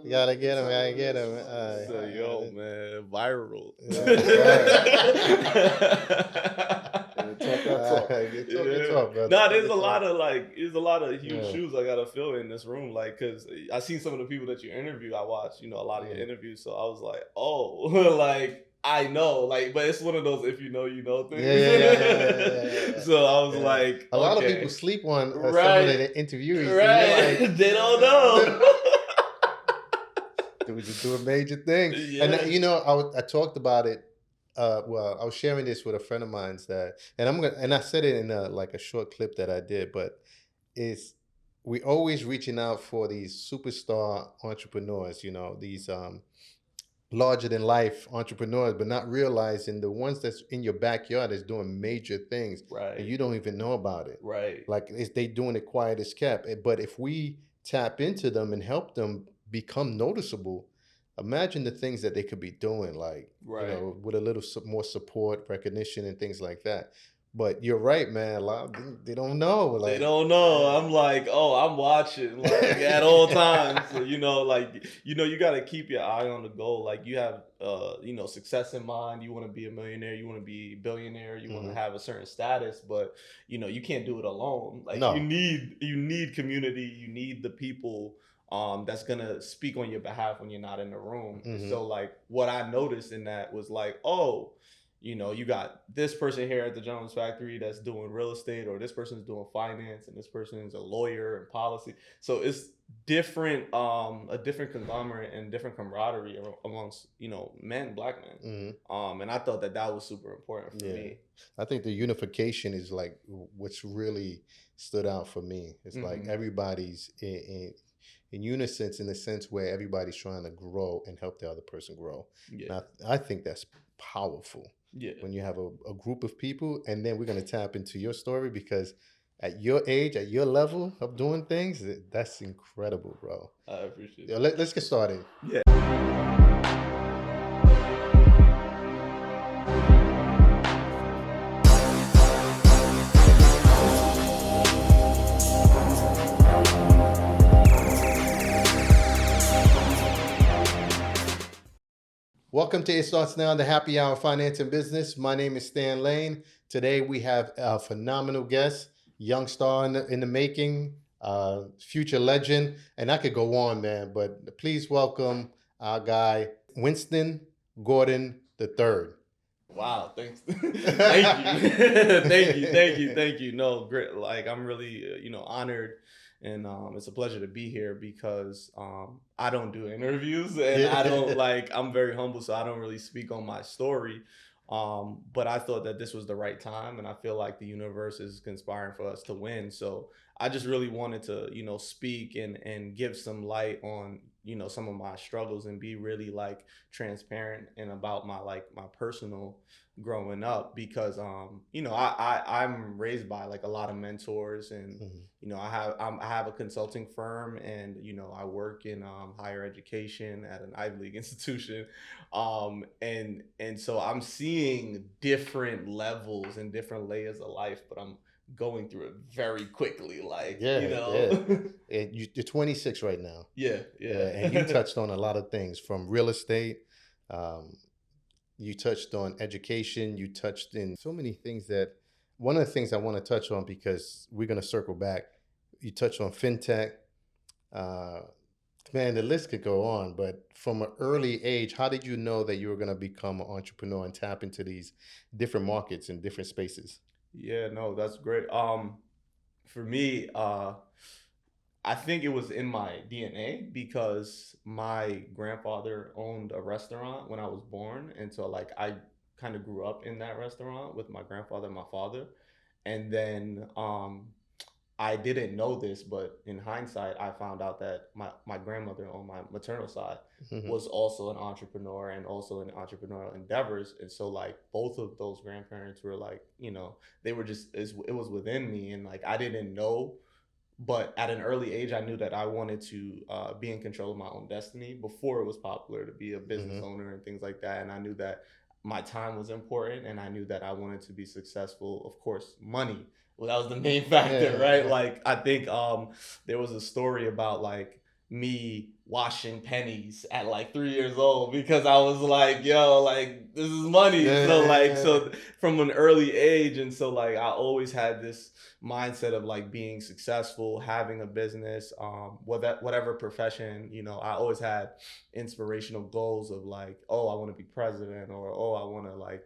Gotta get him. Gotta get him. So yo, man, viral. Talk. Good talk, brother. Nah, there's a lot of huge shoes I gotta fill in this room, like, cause I seen some of the people that you interview. I watched, a lot of your interviews, so I was like, oh, like. I know, like, but it's one of those if you know things. Yeah. So I was like, a lot of people sleep on some of the interviewees. Right, like, they don't know. They just do a major thing, and I talked about it. I was sharing this with a friend of mine's and I said it in a short clip that I did, but we always reaching out for these superstar entrepreneurs, these larger than life entrepreneurs, but not realizing the ones that's in your backyard is doing major things, right? And you don't even know about it, right? Like they doing it quiet as kept. But if we tap into them and help them become noticeable, imagine the things that they could be doing, like with a little more support, recognition, and things like that. But you're right, man. A lot they don't know. Like, they don't know. I'm like, oh, I'm watching at all times. So, you got to keep your eye on the goal. Like you have, success in mind. You want to be a millionaire. You want to be a billionaire. You want to have a certain status. But you can't do it alone. Like you need community. You need the people that's gonna speak on your behalf when you're not in the room. So like what I noticed in that was like, oh. You got this person here at the Gentleman's Factory that's doing real estate, or this person's doing finance, and this person's a lawyer and policy. So it's different, a different conglomerate and different camaraderie amongst, black men. And I thought that was super important for me. I think the unification is like what's really stood out for me. It's like everybody's in unison, in the sense where everybody's trying to grow and help the other person grow. Yeah. I think that's powerful. Yeah. When you have a group of people, and then we're going to tap into your story, because at your age, at your level of doing things, that's incredible, bro. I appreciate it. Let's get started. Yeah. Welcome to It Starts Now, the Happy Hour Finance and Business. My name is Stan Lane. Today we have a phenomenal guest, young star in the making, future legend, and I could go on, man, but please welcome our guy, Winston Gordon III. Wow, thanks. Thank you. No, great. Like, I'm really, honored. And it's a pleasure to be here, because I don't do interviews, and I don't I'm very humble, so I don't really speak on my story. But I thought that this was the right time, and I feel like the universe is conspiring for us to win. So I just really wanted to, speak and give some light on, some of my struggles, and be really transparent and about my personal growing up, because I'm raised by a lot of mentors, and I have a consulting firm, and I work in higher education at an Ivy League institution, and so I'm seeing different levels and different layers of life, but I'm going through it very quickly, And you're 26 right now. Yeah. And you touched on a lot of things, from real estate. You touched on education. You touched in so many things that one of the things I want to touch on, because we're going to circle back. You touched on fintech. Man, the list could go on, but from an early age, how did you know that you were going to become an entrepreneur and tap into these different markets and different spaces? Yeah, no, that's great. For me, I think it was in my DNA, because my grandfather owned a restaurant when I was born. And so I kind of grew up in that restaurant with my grandfather and my father. And then I didn't know this, but in hindsight, I found out that my grandmother on my maternal side was also an entrepreneur, and also in entrepreneurial endeavors. And so both of those grandparents were they were just, it was within me, and I didn't know. But at an early age, I knew that I wanted to be in control of my own destiny, before it was popular to be a business owner and things like that. And I knew that my time was important, and I knew that I wanted to be successful. Of course, money. Well, that was the main factor, right? I think there was a story about me washing pennies at like 3 years old because I was like, yo, like this is money. So like, so from an early age. And so like, I always had this mindset of like being successful, having a business, whatever profession, I always had inspirational goals of like, oh, I want to be president, or, oh, I want to like,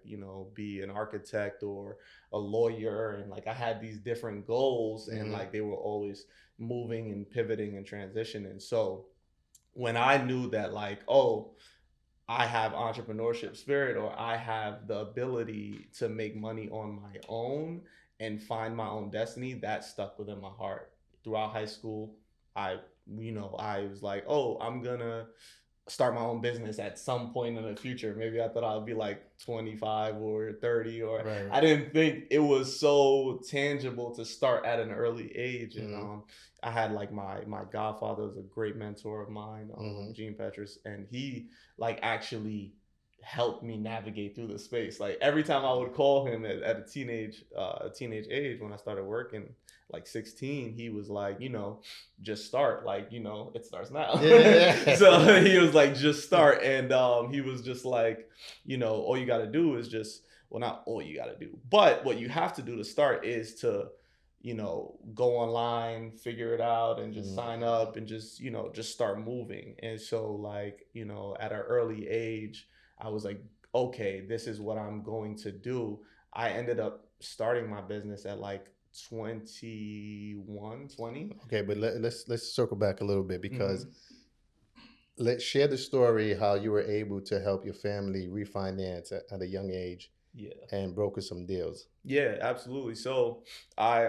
be an architect or a lawyer. And like, I had these different goals, and like, they were always moving and pivoting and transitioning. So when I knew that like, oh, I have entrepreneurship spirit, or I have the ability to make money on my own and find my own destiny, that stuck within my heart. Throughout high school, I I was like, oh, I'm gonna start my own business at some point in the future. Maybe I thought I'd be like 25 or 30, or Right. I didn't think it was so tangible to start at an early age. And I had like my godfather was a great mentor of mine, Gene Petrus, and he like actually helped me navigate through the space. Like every time I would call him at a teenage age when I started working, like 16, he was like, just start, like, it starts now. Yeah. So he was like, just start. And he was just like, all you got to do is just, well, not all you got to do, but what you have to do to start is to, go online, figure it out, and just sign up, and just, just start moving. And so like, at an early age, I was like, okay, this is what I'm going to do. I ended up starting my business at like 21, 20. Okay, but let's circle back a little bit, because let's share the story how you were able to help your family refinance at a young age. Yeah. And broker some deals. Yeah, absolutely. So I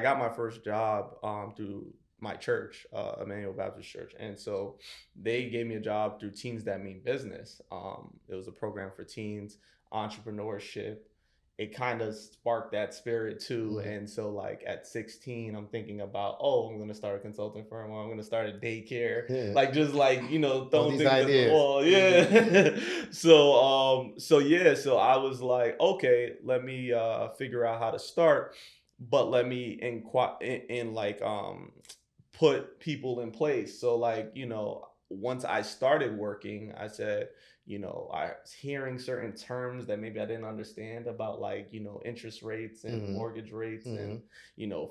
got my first job through my church, Emmanuel Baptist Church. And so they gave me a job through Teens That Mean Business. It was a program for teens, entrepreneurship. It kind of sparked that spirit too. And so like at 16, I'm thinking about, oh, I'm going to start a consulting firm, or I'm going to start a daycare. Yeah. Like just like, throwing things ideas. at the wall. Yeah. So I was like, okay, let me figure out how to start, but let me put people in place. So like, once I started working, I said, I was hearing certain terms that maybe I didn't understand about, like, interest rates and mortgage rates and,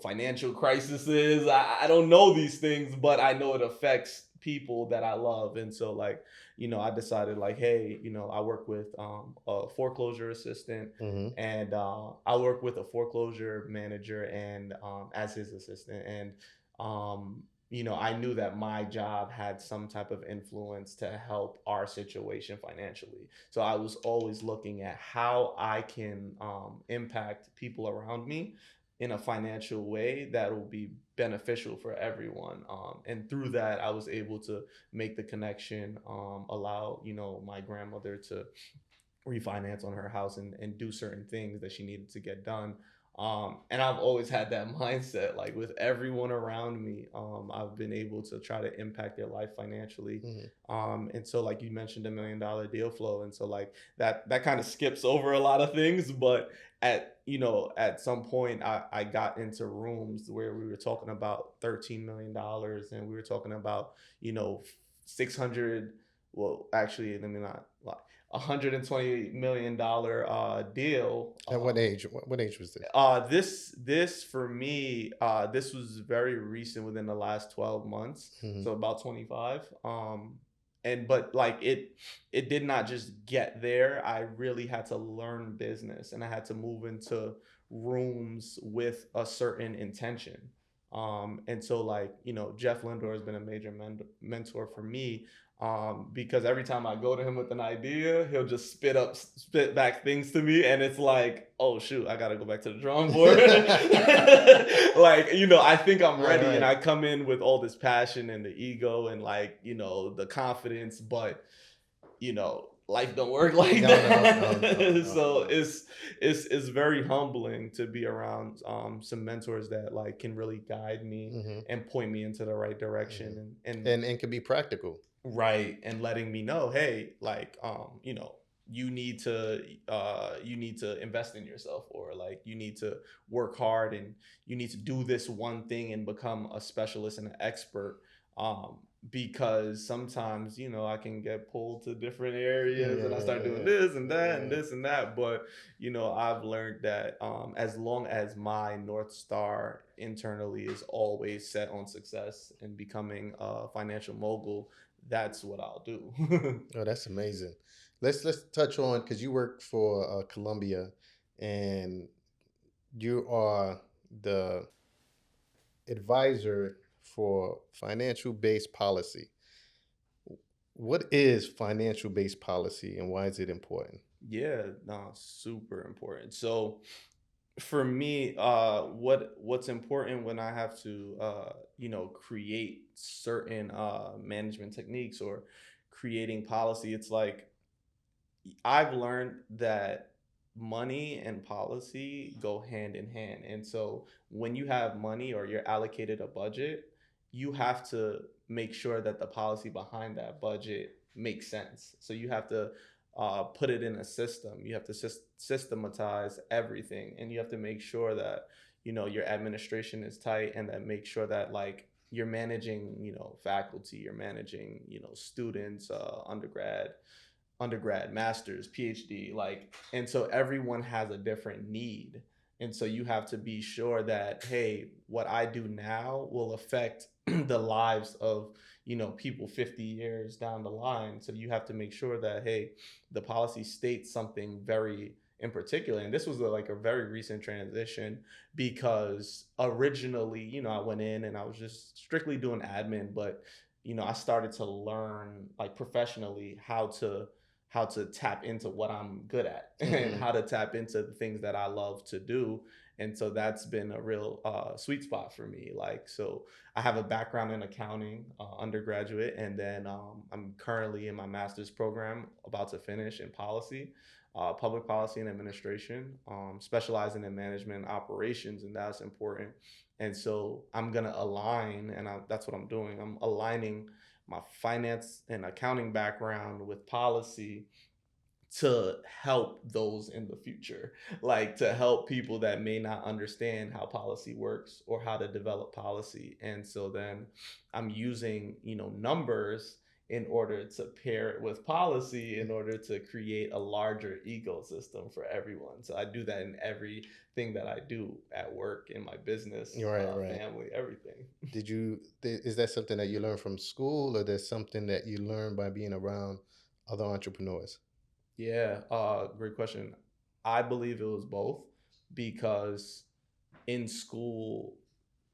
financial crises. I don't know these things, but I know it affects people that I love. And so like, I decided like, hey, I work with a foreclosure assistant, and I work with a foreclosure manager and as his assistant. And I knew that my job had some type of influence to help our situation financially. So I was always looking at how I can impact people around me in a financial way that will be beneficial for everyone. And through that, I was able to make the connection, allow, my grandmother to refinance on her house and do certain things that she needed to get done. And I've always had that mindset, like with everyone around me, I've been able to try to impact their life financially. And so like you mentioned $1 million deal flow. And so like that kind of skips over a lot of things, but at some point I got into rooms where we were talking about $13 million, and we were talking about, 600, well, actually, let me not lie, $120 million deal. At what age? What age was this? This for me, this was very recent, within the last 12 months, so about 25. But like it did not just get there. I really had to learn business, and I had to move into rooms with a certain intention. And so like, Jeff Lindor has been a major mentor for me, because every time I go to him with an idea, he'll just spit back things to me, and it's like, oh shoot, I gotta go back to the drawing board. Like, I think I'm ready, and I come in with all this passion and the ego and like, the confidence, but life don't work like that. No. So it's very humbling to be around some mentors that like can really guide me and point me into the right direction, and can be practical. Right. And letting me know, hey, like, you need to invest in yourself, or like you need to work hard, and you need to do this one thing and become a specialist and an expert. Um, because sometimes, I can get pulled to different areas and I start doing Yeah, this and that and yeah. this and that. But, I've learned that as long as my North Star internally is always set on success and becoming a financial mogul, that's what I'll do. Oh, that's amazing. Let's touch on, because you work for Columbia, and you are the advisor for financial based policy. What is financial based policy and why is it important? Yeah, no, super important. So for me, what's important when I have to create certain management techniques or creating policy, it's like I've learned that money and policy go hand in hand. And so when you have money or you're allocated a budget, you have to make sure that the policy behind that budget makes sense. So you have to put it in a system. You have to systematize everything, and you have to make sure that your administration is tight, and that make sure that like you're managing faculty, you're managing students, undergrad, master's, PhD, like, and so everyone has a different need. And so you have to be sure that, hey, what I do now will affect the lives of, people 50 years down the line. So you have to make sure that, hey, the policy states something very in particular. And this was like a very recent transition because originally, I went in and I was just strictly doing admin, but I started to learn like professionally how to tap into what I'm good at and Hmm. how to tap into the things that I love to do. And so that's been a real sweet spot for me. Like, so I have a background in accounting, undergraduate, and then I'm currently in my master's program, about to finish in policy, public policy and administration, specializing in management operations, and that's important. And so I'm gonna align, and that's what I'm doing. I'm aligning my finance and accounting background with policy to help those in the future, like to help people that may not understand how policy works or how to develop policy. And so then I'm using, numbers in order to pair it with policy in order to create a larger ecosystem for everyone. So I do that in everything that I do at work, in my business, Right, right. family, everything. Is that something that you learned from school, or that's something that you learned by being around other entrepreneurs? Yeah, great question. I believe it was both because in school,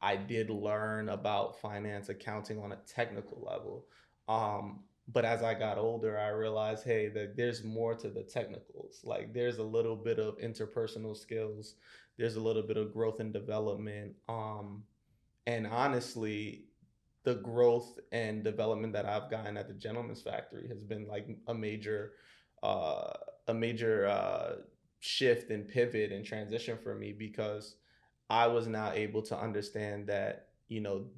I did learn about finance, accounting on a technical level. But as I got older, I realized, hey, that there's more to the technicals. Like there's a little bit of interpersonal skills, there's a little bit of growth and development. And honestly, the growth and development that I've gotten at the Gentleman's Factory has been like uh, a major shift and pivot and transition for me because I was now able to understand that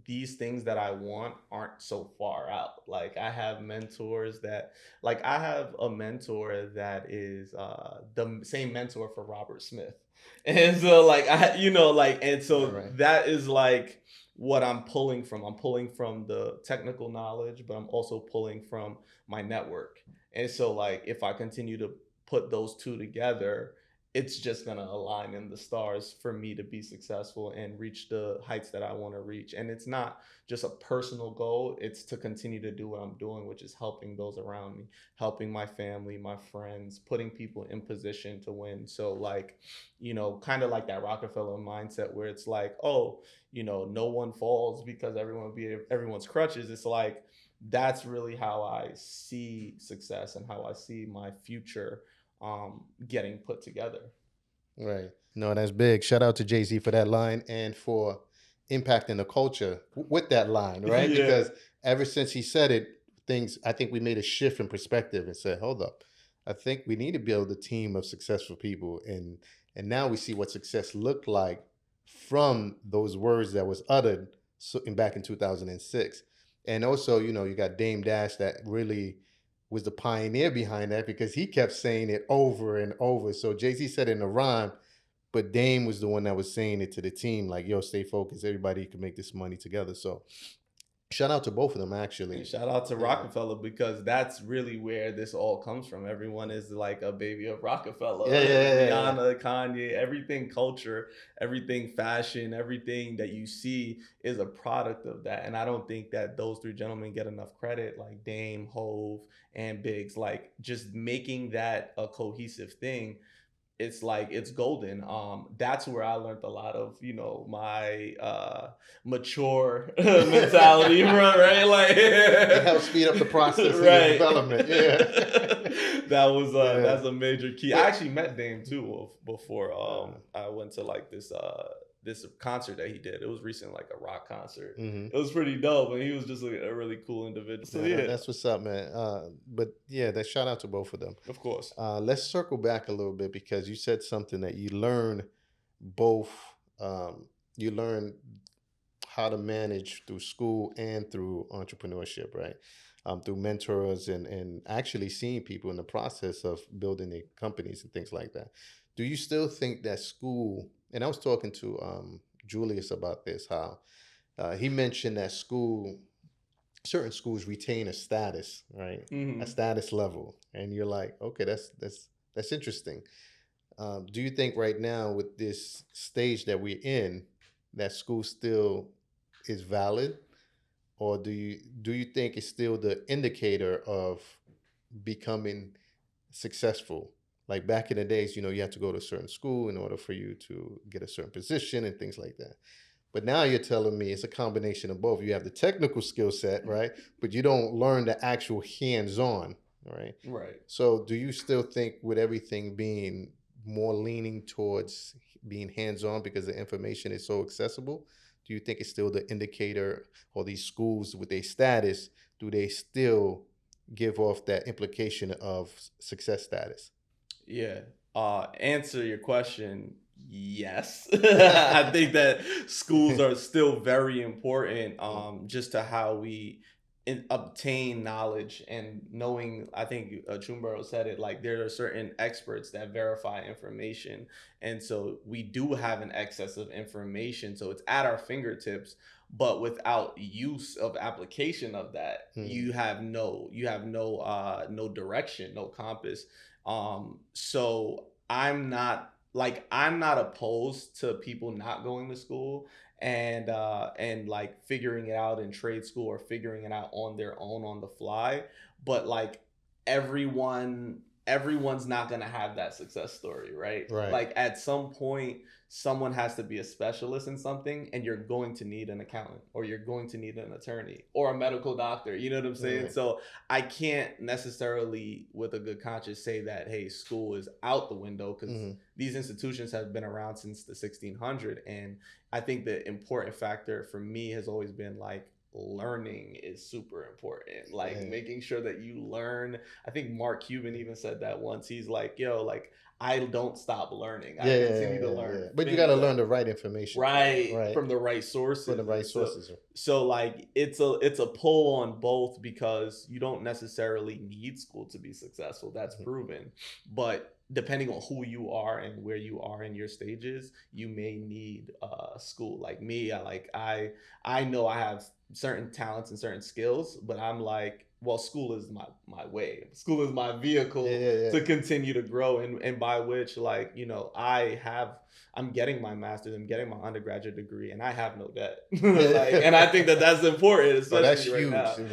these things that I want aren't so far out. Like I have mentors that, like I have a mentor that is the same mentor for Robert Smith, and so like and All so right. that is like what I'm pulling from. I'm pulling from the technical knowledge, but I'm also pulling from my network. And so like if I continue to put those two together, it's just going to align in the stars for me to be successful and reach the heights that I want to reach. And it's not just a personal goal, it's to continue to do what I'm doing, which is helping those around me, helping my family, my friends, putting people in position to win. So like, kind of like that Rockefeller mindset where it's like, oh, no one falls because everyone will be everyone's crutches. It's like that's really how I see success and how I see my future getting put together. Right. No, that's big. Shout out to Jay Z for that line and for impacting the culture with that line, right? Yeah. Because ever since he said it, I think we made a shift in perspective and said, hold up, I think we need to build a team of successful people. And now we see what success looked like from those words that was uttered back in 2006. And also, you got Dame Dash that really was the pioneer behind that because he kept saying it over and over. So Jay-Z said it in a rhyme, but Dame was the one that was saying it to the team, like, yo, stay focused. Everybody can make this money together. So Shout out to both of them, And actually. shout out to Yeah. Rockefeller, because that's really where this all comes from. Everyone is like a baby of Yeah, Rockefeller. yeah, yeah, yeah. Rihanna, Kanye, everything culture, everything fashion, everything that you see is a product of that. And I don't think that those three gentlemen get enough credit, like Dame, Hove, and Biggs. Like, just making that a cohesive thing, it's like it's golden. That's where I learned a lot of, my mature mentality from, right? Like, It helps speed up the process of your right. development. Yeah. Yeah. That's a major key. I But actually met Dame too before uh, I went to like this concert that he did. It was recent, like a rock concert. mhm. It was pretty dope, and he was just a really cool individual. So Yeah, yeah, that's what's up, man. But yeah, that shout out to both of them. of course. Let's circle back a little bit because you said something that you learn both. You learn how to manage through school and through entrepreneurship, right? Through mentors and actually seeing people in the process of building their companies and things like that. Do you still think that school? And I was talking to Julius about this. How he mentioned that certain schools retain a status, right? A Hmm. status level, and you're like, okay, that's interesting. Do you think right now with this stage that we're in, that school still is valid, or do you think it's still the indicator of becoming successful? Like back in the days, you have to go to a certain school in order for you to get a certain position and things like that. But now you're telling me it's a combination of both. You have the technical skill set, right? But you don't learn the actual hands-on, right? Right. So do you still think with everything being more leaning towards being hands-on because the information is so accessible, do you think it's still the indicator, or these schools with their status, do they still give off that implication of success status? Yeah. Answer your question. Yes. I think that schools are still very important, just to how we obtain knowledge and knowing. I think Chumbaro said it, like there are certain experts that verify information. And so we do have an excess of information. So it's at our fingertips, but without use of application of that, Hmm. no direction, no compass. So I'm not opposed to people not going to school and like figuring it out in trade school or figuring it out on their own on the fly. But like everyone's not gonna have that success story, right? Right. Like at some point someone has to be a specialist in something, and you're going to need an accountant, or you're going to need an attorney or a medical doctor, you know what I'm saying? Right. So I can't necessarily, with a good conscience, say that hey, school is out the window, because Hmm. these institutions have been around since the 1600. And I think the important factor for me has always been like learning is super important, like Yeah. making sure that you learn. I think Mark Cuban even said that once. He's like, yo, like I don't stop learning, I Yeah, yeah, continue yeah, to yeah, learn yeah. But you got to learn fintech, the right information for that, right, right? from the right For the sources. right And so sources. like it's a pull on both, because you don't necessarily need school to be successful, that's Mhm. proven. But depending on who you are and where you are in your stages, you may need school. Like me, I know I have certain talents and certain skills, but I'm like, well, school is my way, school is my Yeah, vehicle yeah, yeah. to continue to grow. And by which, like, I'm getting my master's, I'm getting my undergraduate degree, and I have no debt. Like, and I think that that's important, Oh, that's especially right huge.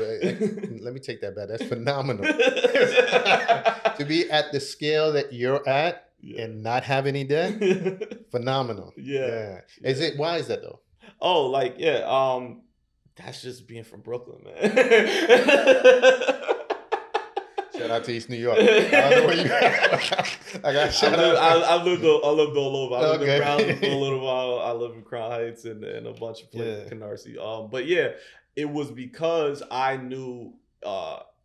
now. Let me take that back. That's phenomenal. To be at the scale that you're at Yeah. and not have any debt, phenomenal. Yeah. Yeah. Is Yeah. it? Why is that though? Oh, like, yeah. That's just being from Brooklyn, man. Shout out to East New York. I don't know where you. I got shout out. I lived all over. I lived in Brownsville for a Okay. little while. I lived in Crown Heights and a bunch of places, Yeah. Canarsie. But yeah, it was because I knew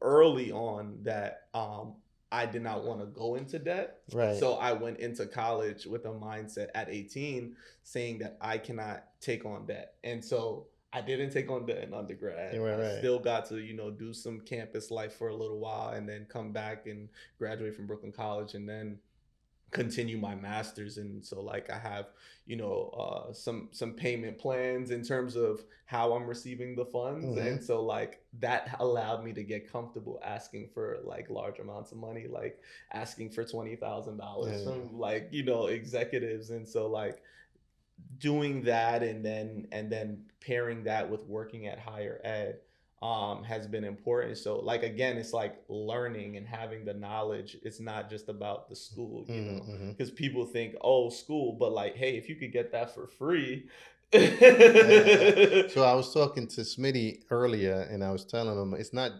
early on that I did not want to go into debt. Right. So I went into college with a mindset at 18 saying that I cannot take on debt. And so I didn't take on debt in Yeah, undergrad. right. I Right. still got to, do some campus life for a little while, and then come back and graduate from Brooklyn College. And then continue my master's. And so like I have, some payment plans in terms of how I'm receiving the funds. And Mm-hmm. so like that allowed me to get comfortable asking for like large amounts of money, like asking for $20,000 Yeah. from like, executives. And so like doing that, and then pairing that with working at higher ed has been important. So like again, it's like learning and having the knowledge. It's not just about the school, Mm-hmm. Mm-hmm. because people think, oh, school, but like, hey, if you could get that for free. So I was talking to Smitty earlier, and I was telling him it's not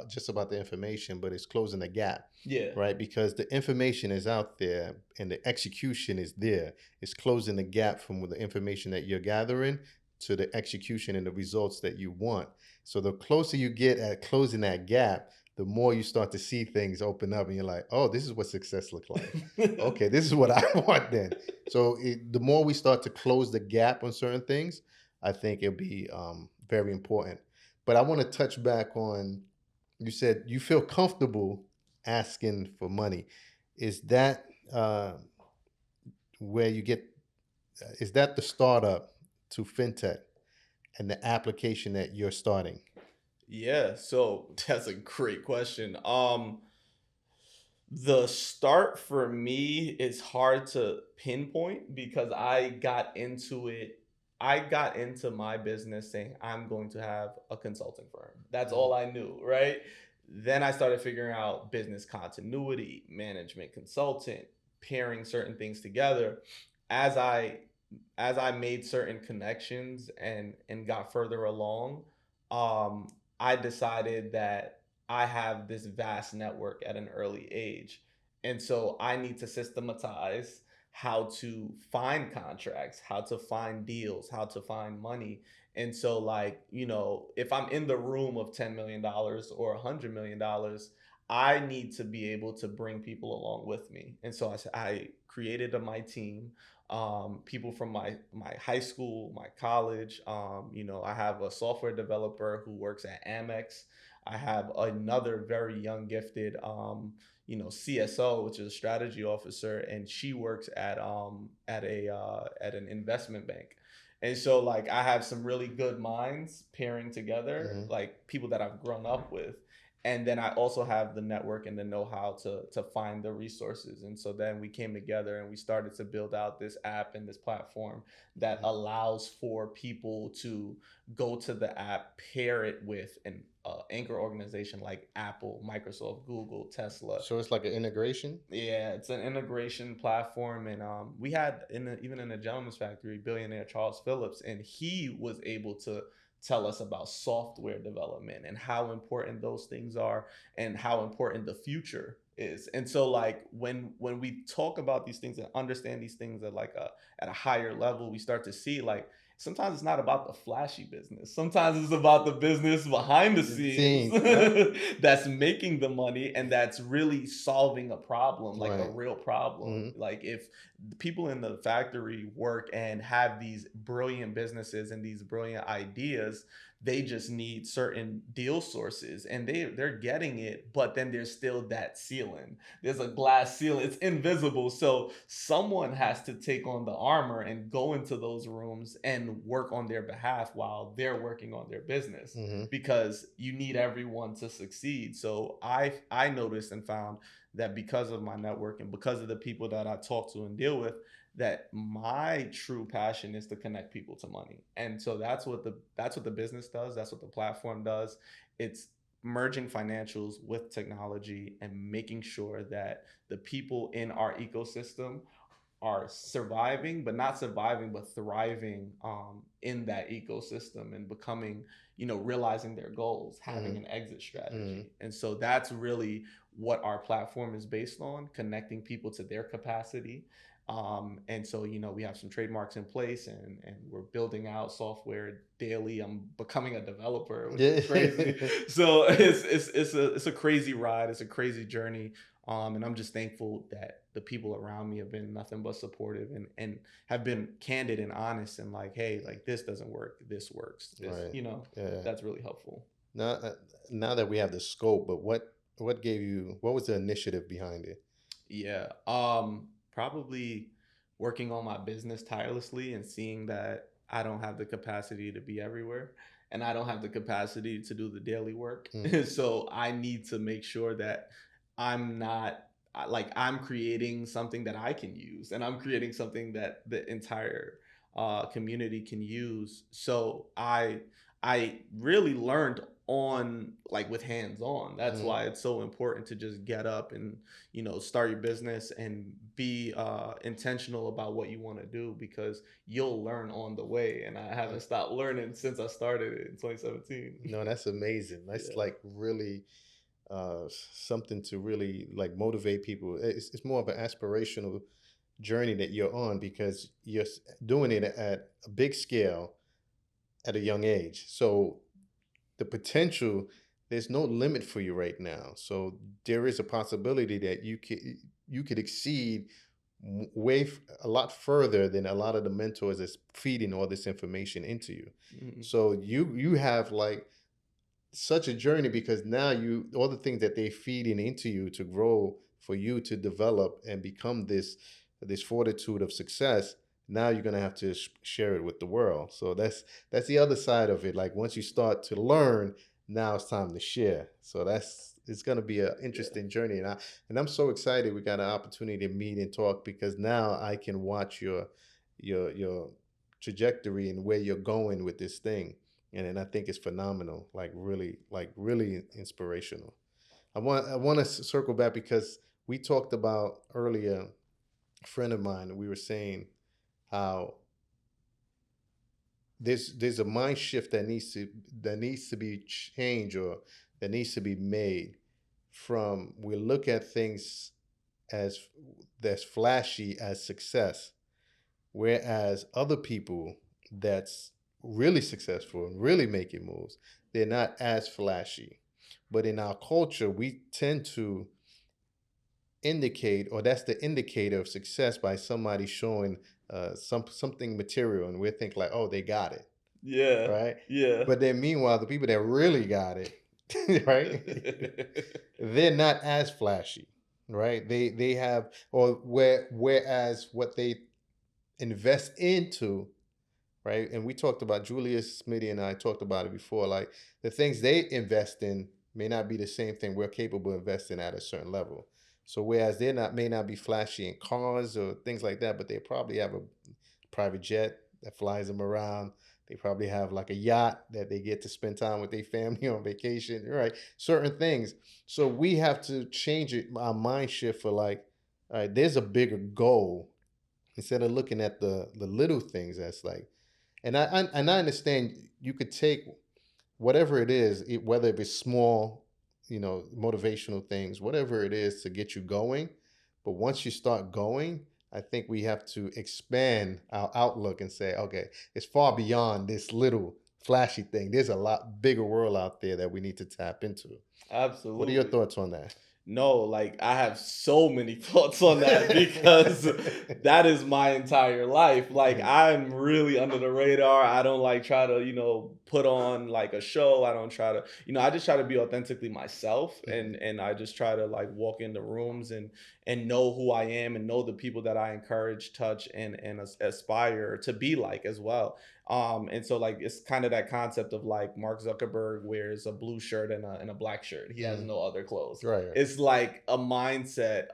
just about the information, but it's closing the gap, Yeah. right? Because the information is out there, and the execution is there. It's closing the gap from the information that you're gathering to the execution and the results that you want. So the closer you get at closing that gap, the more you start to see things open up, and you're like, oh, this is what success looks like. Okay, this is what I want then. So the more we start to close the gap on certain things, I think it'll be very important. But I want to touch back on, you said you feel comfortable asking for money. Is that where you get, is that the startup to fintech and the application that you're starting? Yeah, so that's a great question. The start for me is hard to pinpoint because I got into my business saying I'm going to have a consulting firm. That's Mhm. all I knew, right? Then I started figuring out business continuity, management consultant, pairing certain things together. As I as I made certain connections and got further along, um, I decided that I have this vast network at an early age. And so I need to systematize how to find contracts, how to find deals, how to find money. And so, like, if I'm in the room of $10 million or $100 million, I need to be able to bring people along with me. And so I created my team, people from my high school, my college. I have a software developer who works at Amex. I have another very young, gifted, CSO, which is a strategy officer, and she works at an investment bank. And so like I have some really good minds pairing together, Mhm. like people that I've grown up with. And then I also have the network and the know-how to find the resources. And so then we came together and we started to build out this app and this platform that Mhm. allows for people to go to the app, pair it with an anchor organization like Apple, Microsoft, Google, Tesla. So it's like an integration. Yeah, it's an integration platform, and we had even in the Gentleman's Factory, billionaire Charles Phillips, and he was able to tell us about software development and how important those things are and how important the future is. And so, like when we talk about these things and understand these things at a higher level, we start to see like sometimes it's not about the flashy business. Sometimes it's about the business behind the It scenes seems, yeah. that's making the money and that's really solving a problem, like a Right. real problem. Hmm. Like if the people in the factory work and have these brilliant businesses and these brilliant ideas, they just need certain deal sources and they're getting it, but then there's still that ceiling. There's a glass ceiling. It's invisible. So someone has to take on the armor and go into those rooms and work on their behalf while they're working on their business, Hmm. because you need everyone to succeed. So I noticed and found that because of my network and because of the people that I talk to and deal with, that my true passion is to connect people to money. And so that's what the business does. That's what the platform does. It's merging financials with technology and making sure that the people in our ecosystem are surviving, but not surviving, but thriving in that ecosystem and becoming, realizing their goals, having Hmm. an exit Hmm. strategy. And so that's really what our platform is based on, connecting people to their capacity. And so, we have some trademarks in place, and we're building out software daily. I'm becoming a developer, which is Yeah. crazy. So it's a crazy ride. It's a crazy journey. And I'm just thankful that the people around me have been nothing but supportive and have been candid and honest and like, hey, like this doesn't work, this works. This, Right. Yeah. that's really helpful. Now, now that we have the scope, but what gave you? What was the initiative behind it? Yeah. probably working on my business tirelessly and seeing that I don't have the capacity to be everywhere and I don't have the capacity to do the daily work. Mm, So I need to make sure that I'm not like I'm creating something that I can use and I'm creating something that the entire community can use. So I really learned on like with hands on. That's mm. why it's so important to just get up and start your business and be intentional about what you want to do, because you'll learn on the way, and I haven't stopped learning since I started it in 2017. No, that's amazing. That's Yeah. like really something to really like motivate people. It's more of an aspirational journey that you're on because you're doing it at a big scale at a young age. So the potential, there's no limit for you right now. So there is a possibility that you could exceed a lot further than a lot of the mentors that's feeding all this information into you. Mhm. So you have like such a journey because now you all the things that they feeding into you to grow for you to develop and become this fortitude of success. Now you're gonna have to share it with the world. So that's the other side of it. Like once you start to learn, now it's time to share. So that's it's gonna be an Yeah. interesting journey, and I'm so excited we got an opportunity to meet and talk because now I can watch your trajectory and where you're going with this thing, and I think it's phenomenal, like really inspirational. I want to circle back because we talked about earlier. A friend of mine, we were saying how there's a mind shift that needs to be changed or that needs to be made from we look at things as that's flashy as success, whereas other people that's really successful and really making moves, they're not as flashy. But in our culture, we tend to indicate, or that's the indicator of success by somebody showing something material, and we think like, oh, they got it, Yeah. right? Yeah. But then meanwhile, the people that really got it, right, they're not as flashy, right? They have or whereas what they invest into, right? And we talked about Julius Smitty and I talked about it before. Like the things they invest in may not be the same thing we're capable of investing at a certain level. So whereas they not may not be flashy in cars or things like that, but they probably have a private jet that flies them around. They probably have like a yacht that they get to spend time with their family on vacation, right? Certain things. So we have to change it, our mind shift for like, all right, there's a bigger goal instead of looking at the little things. That's like, and I understand you could take whatever it is, whether if it's small, motivational things, whatever it is to get you going. But once you start going, I think we have to expand our outlook and say, okay, it's far beyond this little flashy thing. There's a lot bigger world out there that we need to tap into. What are your Absolutely. thoughts on that? No, like I have so many thoughts on that because that is my entire life. Like Mm, I'm really under the radar. I don't like try to, put on like a show. I don't try to, I just try to be authentically myself, mhm, and I just try to like walk into rooms and know who I am and know the people that I encourage, touch and aspire to be like as well. And so like it's kind of that concept of like Mark Zuckerberg wears a blue shirt and a black shirt. He has mm, no other clothes. right, right. It's like a mindset.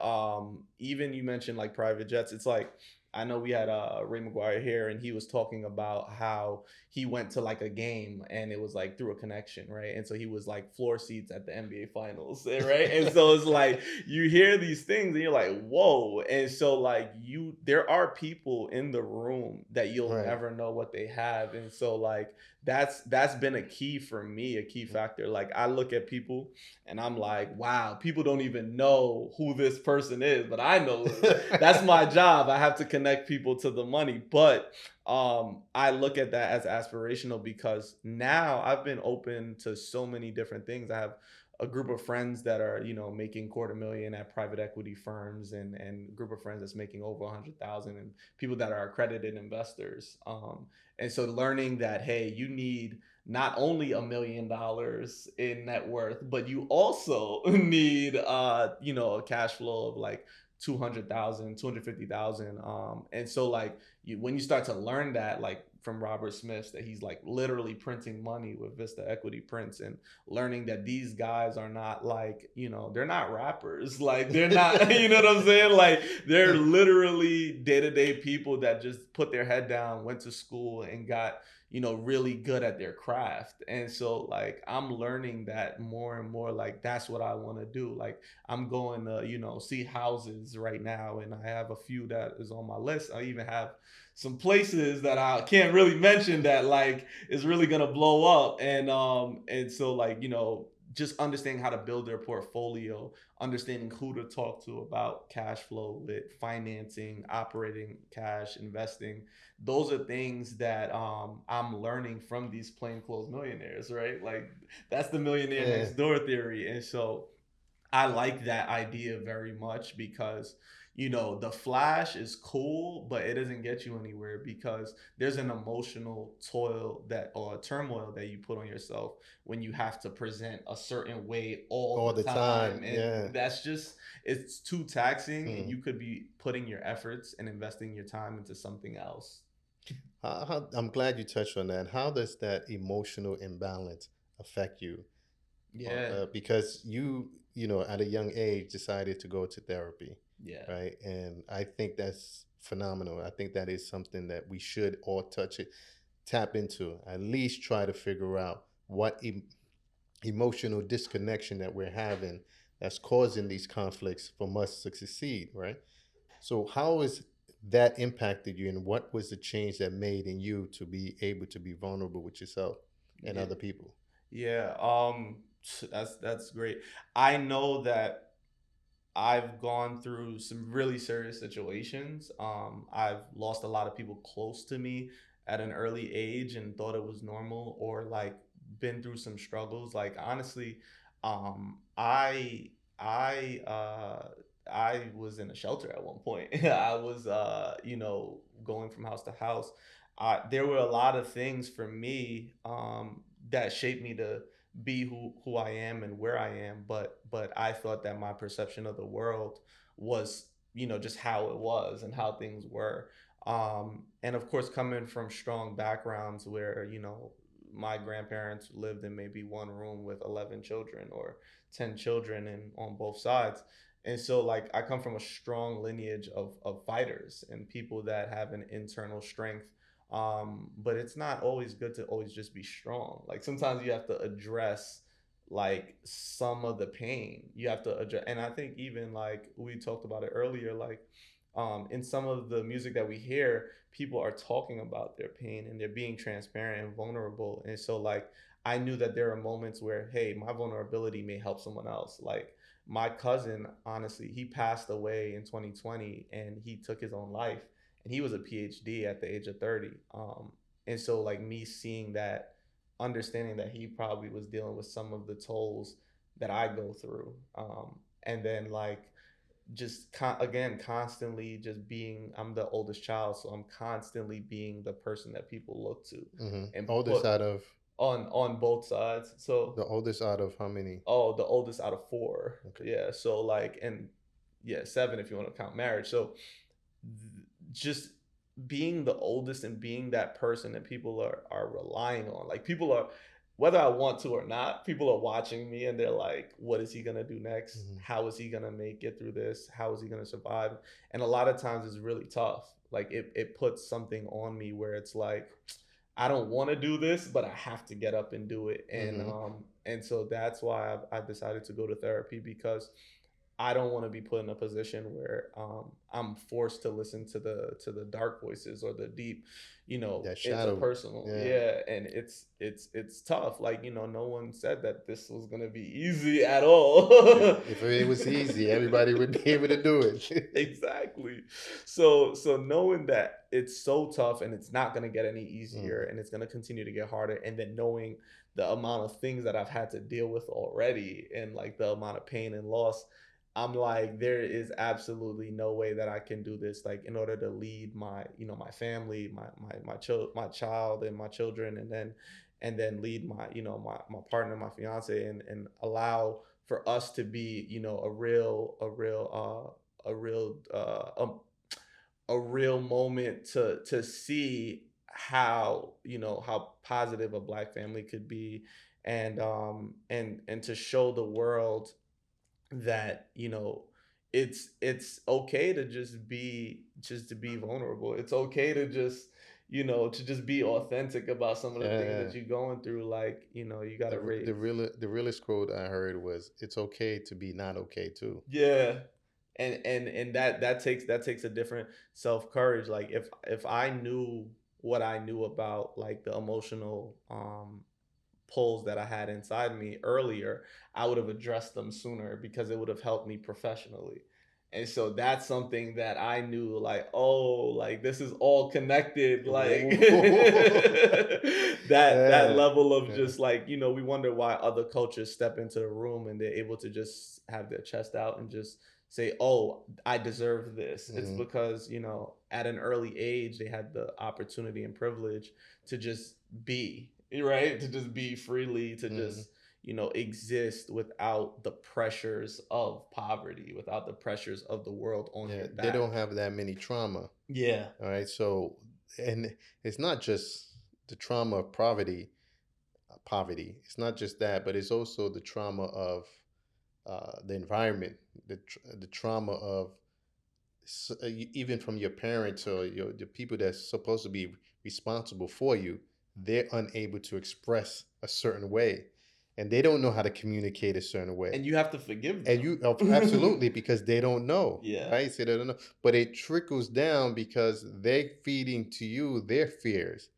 Even you mentioned like private jets. It's like I know we had Ray McGuire here, and he was talking about how he went to like a game, and it was like through a connection, right? And so he was like floor seats at the NBA Finals, right? And so it's like you hear these things, and you're like, whoa! And so like there are people in the room that you'll Right. never know what they have, and so like that's been a key for me, a key factor. Like I look at people and I'm like, wow, people don't even know who this person is, but I know that's my job. I have to connect people to the money. But I look at that as aspirational because now I've been open to so many different things. I have a group of friends that are, making quarter million at private equity firms, and a group of friends that's making over 100,000, and people that are accredited investors. And so learning that, hey, you need not only $1 million in net worth, but you also need a cash flow of like 200,000, 250,000. And so like when you start to learn that, like from Robert Smith, that he's like literally printing money with Vista Equity Prints, and learning that these guys are not like, they're not rappers. Like they're not, you know what I'm saying? Like they're literally day-to-day people that just put their head down, went to school and got, really good at their craft. And so like I'm learning that more and more, like that's what I want to do. Like I'm going to, see houses right now, and I have a few that is on my list. I even have some places that I can't really mention that like is really gonna blow up. And so like, just understanding how to build their portfolio, understanding who to talk to about cash flow with financing, operating cash, investing. Those are things that I'm learning from these plainclothes millionaires, right? Like that's the millionaire Yeah. next door theory. And so I like that idea very much because the flash is cool, but it doesn't get you anywhere because there's an emotional toil that or turmoil that you put on yourself when you have to present a certain way all All the the time. time. And Yeah. that's just, it's too taxing, and Hmm. you could be putting your efforts and investing your time into something else. I'm glad you touched on that. How does that emotional imbalance affect you? Yeah. Because at a young age decided to go to therapy, Yeah. right? And I think that's phenomenal. I think that is something that we should all tap into, at least try to figure out what emotional disconnection that we're having that's causing these conflicts from us to succeed, right? So how has that impacted you, and what was the change that made in you to be able to be vulnerable with yourself and Yeah. other people? Yeah. That's great. I know that I've gone through some really serious situations. I've lost a lot of people close to me at an early age and thought it was normal, or like been through some struggles. Like honestly, um, I I I was in a shelter at one point. I was going from house to house. There were a lot of things for me that shaped me to be who I am and where I am, but I thought that my perception of the world was, just how it was and how things were. And of course, coming from strong backgrounds where, my grandparents lived in maybe one room with 11 children or 10 children, and on both sides. And so like I come from a strong lineage of fighters and people that have an internal strength. But it's not always good to always just be strong. Like sometimes you have to address like some of the pain. You have to address, and I think even like we talked about it earlier, like in some of the music that we hear, people are talking about their pain and they're being transparent and vulnerable. And so like I knew that there are moments where, hey, my vulnerability may help someone else. Like my cousin, honestly, he passed away in 2020 and he took his own life, and he was a PhD at the age of 30. And so like me seeing that, understanding that he probably was dealing with some of the tolls that I go through. And then like just again constantly just being, I'm the oldest child, so I'm constantly being the person that people look to Hmm. and Oldest put out of on both sides. So the oldest out of how many? oh, the oldest out of four. Okay. Yeah, so like, and yeah, seven if you want to count marriage. So just being the oldest and being that person that people are relying on. Like people are, whether I want to or not, people are watching me and they're like, what is he gonna do next? Hmm. How is he gonna make it through this? How is he gonna survive? And a lot of times it's really tough. Like it puts something on me where it's like, I don't want to do this, but I have to get up and do it. Hmm. And so that's why I've decided to go to therapy, because I don't want to be put in a position where I'm forced to listen to the dark voices or the deep, That shadow. interpersonal. Yeah. Yeah, and it's tough. Like no one said that this was gonna be easy at all. If it was easy, everybody would be able to do it. Exactly. So knowing that it's so tough and it's not gonna get any easier Hmm. and it's gonna continue to get harder, and then knowing the amount of things that I've had to deal with already and like the amount of pain and loss, I'm like, there is absolutely no way that I can do this. Like in order to lead my, my family, my child and my children, and then lead my, my partner, my fiance, and allow for us to be, a real a real moment to see how, how positive a Black family could be, and to show the world that, it's okay to just to be vulnerable. It's okay to just be authentic about some of the things Yeah. that you're going through. Like, you got to rate. The realest quote I heard was, "It's okay to be not okay too." Yeah. And that takes a different self courage. Like, if I knew what I knew about, like, the emotional pulls that I had inside me earlier, I would have addressed them sooner, because it would have helped me professionally. And so that's something that I knew, like, oh, like, this is all connected, like, that Yeah. level of Yeah. just, like, we wonder why other cultures step into the room and they're able to just have their chest out and just say, oh, I deserve this. It's Hmm. because, at an early age, they had the opportunity and privilege to just be, right? To just be freely, to Hmm. just, exist without the pressures of poverty, without the pressures of the world on Yeah. your They back. don't have that many trauma. Yeah. All right. So, and it's not just the trauma of poverty. Poverty. It's not just that, but it's also the trauma of the environment, the trauma of even from your parents or the people that's supposed to be responsible for you. They're unable to express a certain way, and they don't know how to communicate a certain way. And you have to forgive And absolutely, them. because they don't know, Yeah. right? So they don't know, but it trickles down because they're feeding to you their fears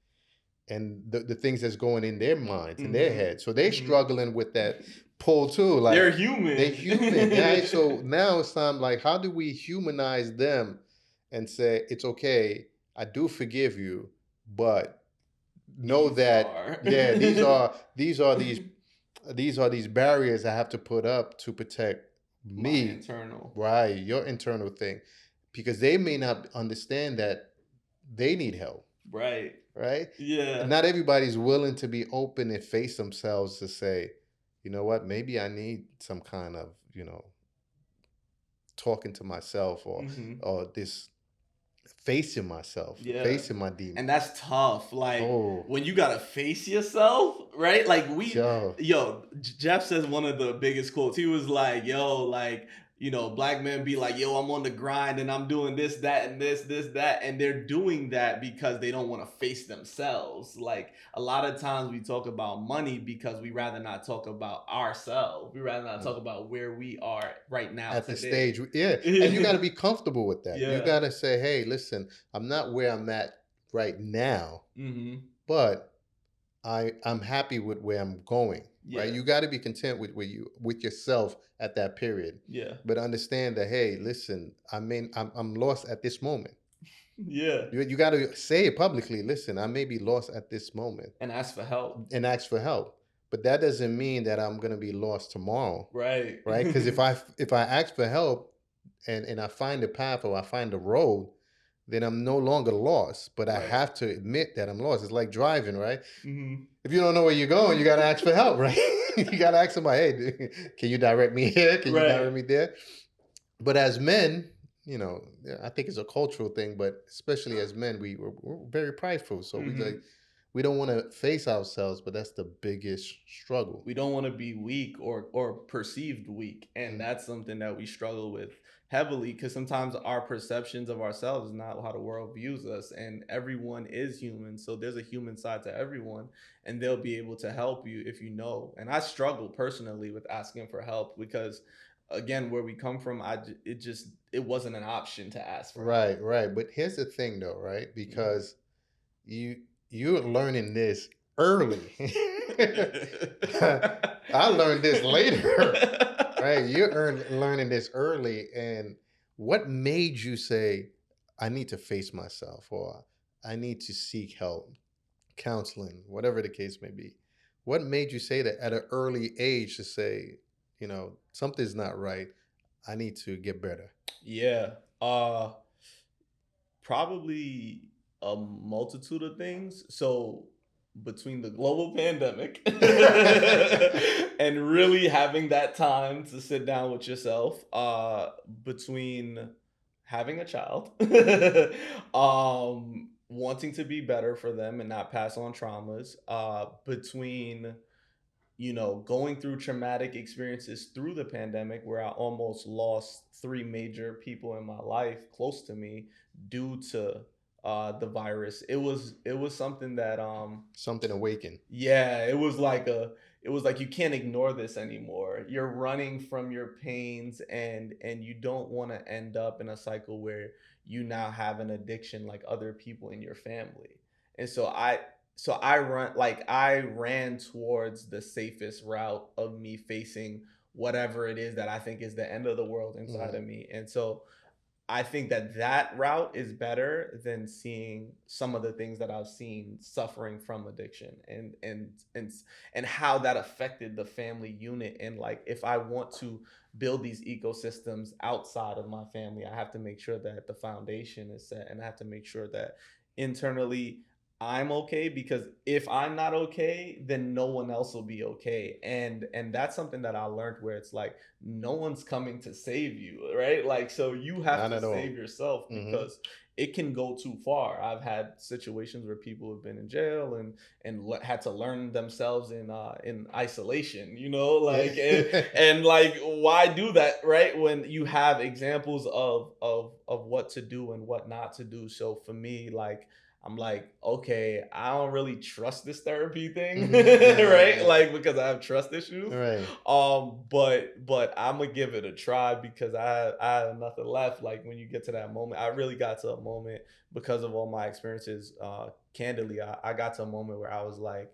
and the things that's going in their minds, in their Hmm. heads. So they're Hmm. struggling with that pull too. They're Like, they're human. human, right? So now it's time, like, how do we humanize them and say, it's okay, I do forgive you, but know These that, are yeah, these are these barriers I have to put up to protect my me, internal. right? Your internal thing, because they may not understand that they need help, Right. right? And Yeah. not everybody's willing to be open and face themselves to say, you know what, maybe I need some kind of, talking to myself, Hmm. or this facing myself, Yeah. facing my And demons. that's tough. Like, Oh, when you gotta face yourself, right? Like, yo, Jeff says one of the biggest quotes. He was like, yo, like, Black men be like, yo, I'm on the grind and I'm doing this, that, and this, that. And they're doing that because they don't want to face themselves. Like, a lot of times we talk about money because we rather not talk about ourselves. We rather not talk about where we are right now at the today. stage, yeah, and you got to be comfortable with that. You Yeah. got to say, hey, listen, I'm not where I'm at right now, Hmm. but I'm happy with where I'm going, right? Yeah. You got to be content with where you with yourself at that period, Yeah. but understand that, hey, listen, I'm lost at this moment. Yeah. You got to say it publicly. Listen, I may be lost at this moment, And ask for help. and ask for help. But that doesn't mean that I'm gonna be lost tomorrow, Right. right? Because if I ask for help, and I find the path, or I find the road, then I'm no longer lost. But I Right. have to admit that I'm lost. It's like driving, right? Hmm. If you don't know where you're going, you got to ask for help, right? You got to ask somebody, hey, can you direct me here? Can you Right. direct me there? But as men, yeah, I think it's a cultural thing, but especially as men, we're very prideful. So Hmm. we don't want to face ourselves, but that's the biggest struggle. We don't want to be weak or perceived weak, and Mm. that's something that we struggle with heavily, because sometimes our perceptions of ourselves is not how the world views us, and everyone is human, so there's a human side to everyone, and they'll be able to help you if you know. And I struggle personally with asking for help, because, again, where we come from, it wasn't an option to ask for Right, help. right. But here's the thing, though, right? Hmm. Because you you're learning this early. I learned this later, right? Learning this early, and what made you say, "I need to face myself," or "I need to seek help, counseling," whatever the case may be? What made you say that at an early age to say, something's not right? I need to get better. Yeah. Probably a multitude of things. So between the global pandemic and really having that time to sit down with yourself, between having a child, wanting to be better for them and not pass on traumas, between going through traumatic experiences through the pandemic where I almost lost three major people in my life close to me due to the virus. It was something that Something awakened. yeah, it was like you can't ignore this anymore. You're running from your pains, and you don't want to end up in a cycle where you now have an addiction like other people in your family. And I ran towards the safest route of me facing whatever it is that I think is the end of the world inside Mhm. of me. And so I think that route is better than seeing some of the things that I've seen suffering from addiction, and how that affected the family unit. And like, if I want to build these ecosystems outside of my family, I have to make sure that the foundation is set, and I have to make sure that internally I'm okay, because if I'm not okay, then no one else will be okay. And that's something that I learned, where it's like no one's coming to save you, right? Like, so you have Not to at all. save yourself, Hmm. because it can go too far. I've had situations where people have been in jail had to learn themselves in isolation, like, Yeah. and like, why do that, right? When you have examples of what to do and what not to do. So for me, like, I'm like, okay, I don't really trust this therapy thing, Hmm. Yeah, right? yeah. Like, because I have trust issues. Right. But I'm gonna give it a try, because I have nothing left. Like, when you get to that moment, I really got to a moment because of all my experiences. Candidly, I got to a moment where I was like,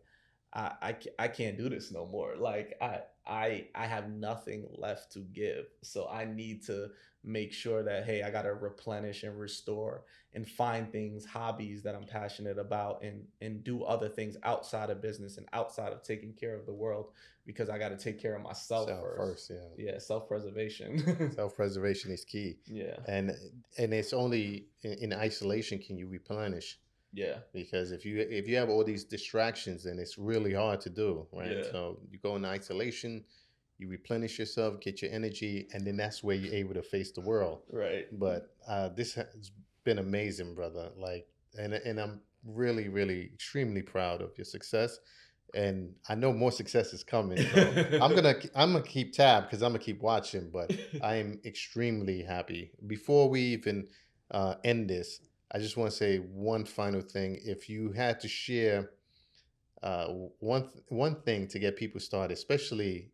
I can't do this no more. Like, I have nothing left to give. So I need to make sure that, hey, I gotta replenish and restore and find things, hobbies that I'm passionate about, and do other things outside of business and outside of taking care of the world, because I gotta take care of myself Self first. first, yeah. Yeah, self-preservation. Self-preservation is key. Yeah. And it's only in isolation can you replenish. Yeah. Because if you have all these distractions, then it's really hard to do, right? Yeah. So you go in isolation, you replenish yourself, get your energy, and then that's where you're able to face the world. Right. But this has been amazing, brother. Like, and I'm really, really extremely proud of your success, and I know more success is coming. So I'm gonna keep tab because I'm gonna keep watching. But I am extremely happy. Before we even end this, I just want to say one final thing. If you had to share one thing to get people started, especially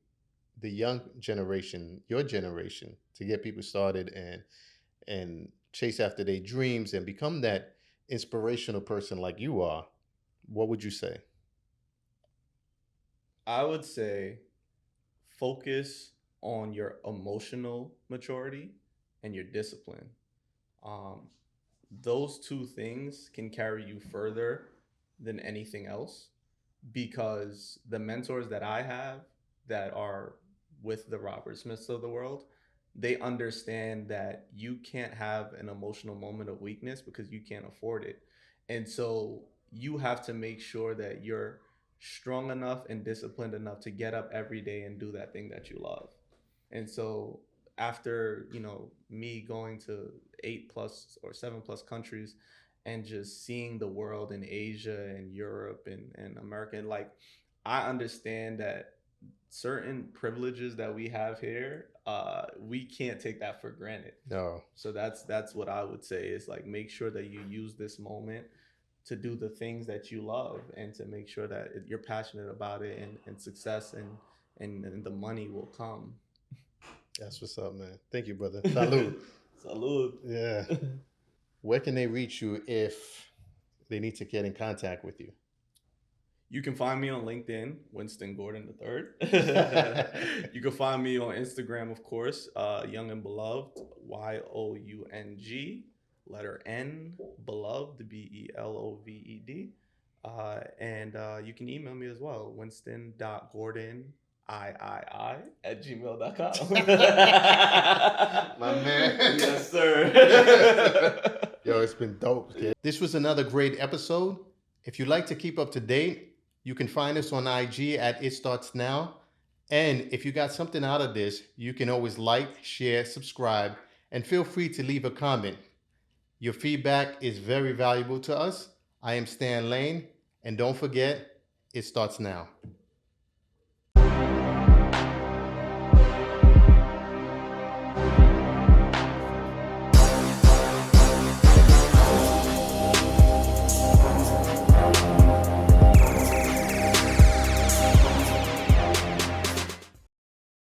the young generation, your generation, to get people started and chase after their dreams and become that inspirational person like you are, what would you say? I would say focus on your emotional maturity and your discipline. Um, those two things can carry you further than anything else, because the mentors that I have that are with the Robert Smiths of the world, they understand that you can't have an emotional moment of weakness because you can't afford it. And so you have to make sure that you're strong enough and disciplined enough to get up every day and do that thing that you love. And so after, me going to 8+ or 7+ countries, and just seeing the world in Asia and Europe and America, and like, I understand that certain privileges that we have here, we can't take that for granted. No, So that's what I would say, is like, make sure that you use this moment to do the things that you love, and to make sure that you're passionate about it, and success and the money will come. that's what's up, man. Thank you, brother. Salud. Salud. Yeah. Where can they reach you if they need to get in contact with you? You can find me on LinkedIn, Winston Gordon III. You can find me on Instagram, of course, Young and Beloved, YOUNG, letter N, Beloved, BELOVED. And you can email me as well, Winston.Gordon III at gmail.com. My man. Yes, sir. Yo, it's been dope, kid. This was another great episode. If you'd like to keep up to date, You can find us on IG at It Starts Now. And if you got something out of this, you can always like, share, subscribe, and feel free to leave a comment. Your feedback is very valuable to us. I am Stan Lane, and don't forget, it starts now.